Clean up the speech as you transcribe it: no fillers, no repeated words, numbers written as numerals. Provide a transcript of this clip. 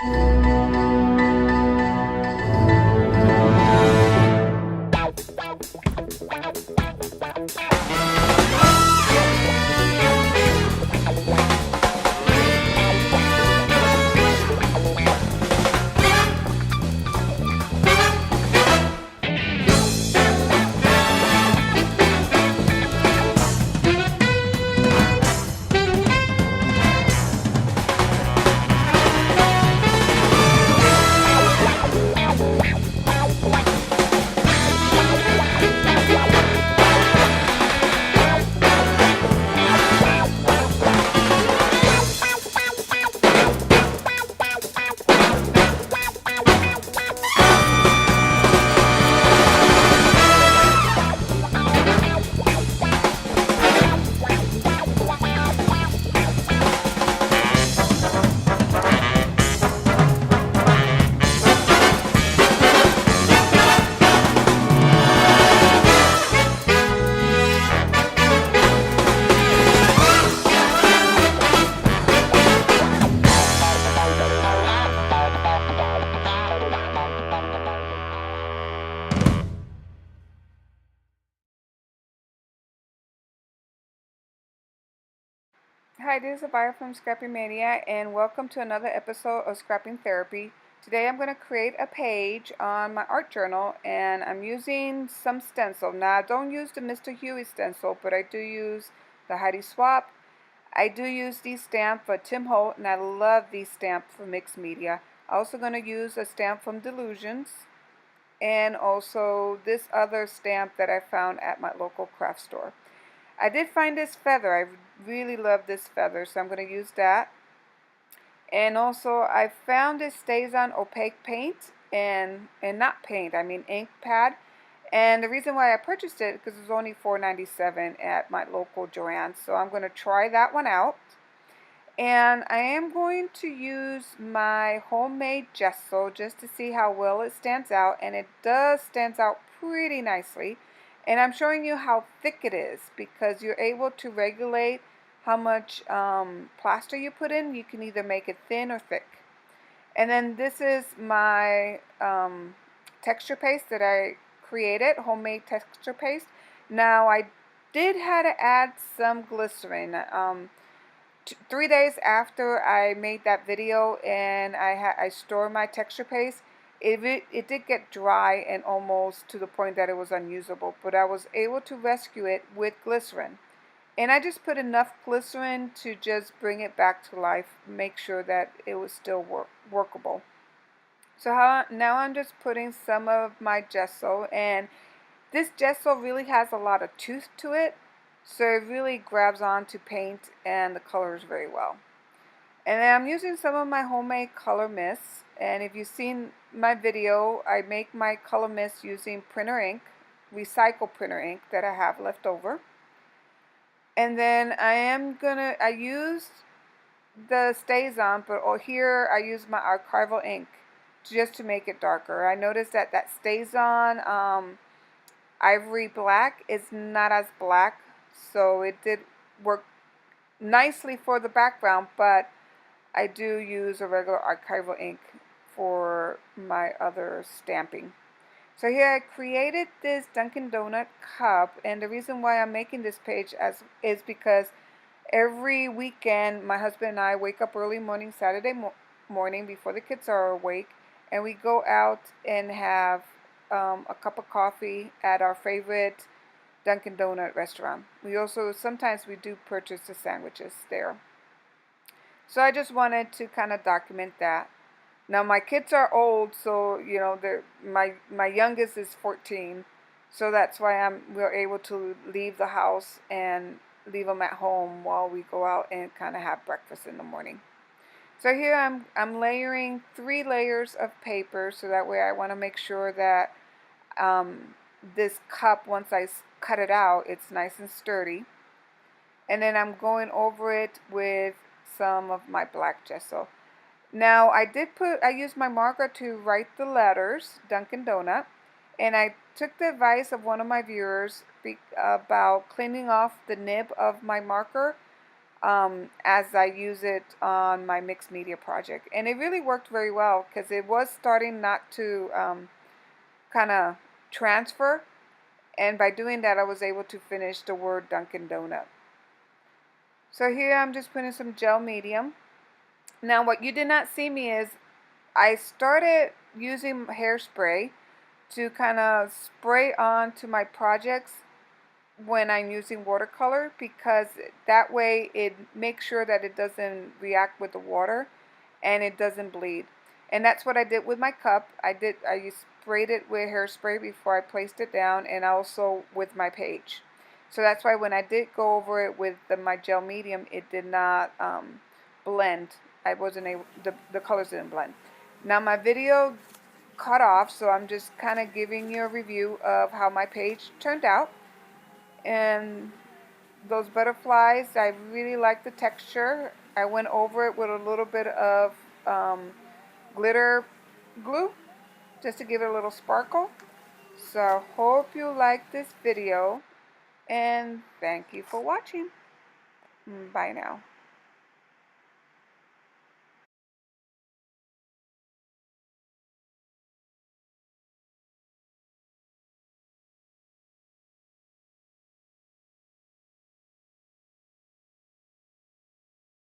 Hi, this is Abaya from Scrappy Mania, and welcome to another episode of Scrapping Therapy. Today I'm going to create a page on my art journal, and I'm using some stencil. Now, I don't use the Mr. Huey stencil, but I do use the Heidi Swap. I do use these stamps for Tim Holt, and I love these stamps for mixed media. I'm also going to use a stamp from Delusions, and also this other stamp that I found at my local craft store. I did find this feather. I really love this feather, so I'm going to use that. And also, I found this StazOn opaque paint, and not paint, I mean ink pad. And the reason why I purchased it because it was only $4.97 at my local Joann's. So I'm going to try that one out. And I am going to use my homemade gesso just to see how well it stands out. And it does stand out pretty nicely. And I'm showing you how thick it is because you're able to regulate how much plaster you put in. You can either make it thin or thick. And then this is my texture paste that I created, homemade texture paste. Now I did have to add some glycerin. 3 days after I made that video and I stored my texture paste, it did get dry and almost to the point that it was unusable, but I was able to rescue it with glycerin. And I just put enough glycerin to just bring it back to life, make sure that it was still workable. So now I'm just putting some of my gesso, and this gesso really has a lot of tooth to it, so it really grabs onto paint and the colors very well. And then I'm using some of my homemade color mists, and if you've seen my video, I make my color mist using printer ink, recycled printer ink that I have left over. And then I used the StazOn, but here I use my archival ink just to make it darker. I noticed that StazOn Ivory Black is not as black, so it did work nicely for the background, but I do use a regular archival ink for my other stamping. So here I created this Dunkin' Donut cup, and the reason why I'm making this page is because every weekend my husband and I wake up early morning, Saturday morning before the kids are awake, and we go out and have a cup of coffee at our favorite Dunkin' Donut restaurant. We also sometimes we do purchase the sandwiches there. So I just wanted to kind of document that. Now my kids are old, so you know my youngest is 14, so that's why we're able to leave the house and leave them at home while we go out and kind of have breakfast in the morning. So here I'm layering 3 layers of paper, so that way I want to make sure that this cup, once I cut it out, it's nice and sturdy. And then I'm going over it with some of my black gesso. Now I used my marker to write the letters Dunkin' Donut, and I took the advice of one of my viewers about cleaning off the nib of my marker as I use it on my mixed media project. And it really worked very well because it was starting not to kind of transfer, and by doing that I was able to finish the word Dunkin' Donut. So here I'm just putting some gel medium. Now what you did not see me is I started using hairspray to kind of spray onto my projects when I'm using watercolor, because that way it makes sure that it doesn't react with the water and it doesn't bleed. And that's what I did with my cup. I sprayed it with hairspray before I placed it down, and also with my page. So that's why when I did go over it with my gel medium, it did not blend. I wasn't able, the colors didn't blend. Now my video cut off, so I'm just kind of giving you a review of how my page turned out. And those butterflies, I really like the texture. I went over it with a little bit of glitter glue just to give it a little sparkle. So hope you like this video, and thank you for watching. Bye now.